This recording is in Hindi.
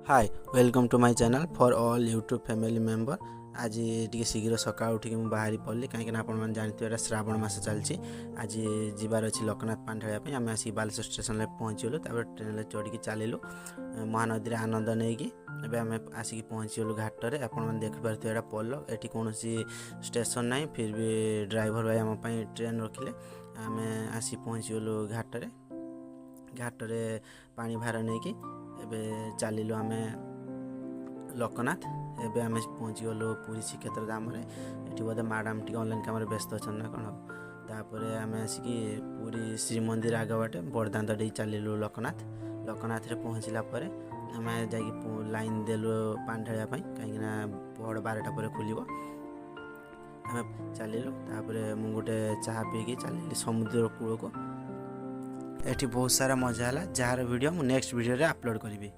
Hi welcome to my channel for all YouTube family member. आज टी शीघ्र सका उठिक बाहरी पड़ली कहीं आप जानते श्रावण मास चलती। आज जीवार अच्छी लोकनाथ पानी ढाई आम आसिक बालेश्वर स्टेशन पहुँचीगलु। ट्रेन चढ़ी चलू महानदी आनंद नहीं कि आम आसिक पहुँचीगलु घाटे। आप देखिपे यहाँ पोल ये कौन स्टेशन ना फिर भी ड्राइवर भाई आम ट्रेन रखिले। आम आसिक पहुँचीगलु घाटे पानी भार नहीं कि एबे चलिलु आम लोकनाथ। एबे आम पहुँचीगलु पुरी श्रीक्षेत्र धाम। ये बोधे मैडम टी ऑनलाइन काम व्यस्त अच्छा ना कौन। तापर आम आसिक पुरी श्रीमंदिर आग बाटे बड़दाण्ड दे चलिलु लोकनाथ। लोकनाथ पहुँचला आम जा लाइन देलु पानी ढाई कहीं पहड़ 12टा पर खोल। आम चलिलु मु गोटे चाह पीकी चलिली समुद्र कूल को। एठी बहुत सारा मजा है जार वीडियो मु नेक्स्ट वीडियो रे अपलोड करी।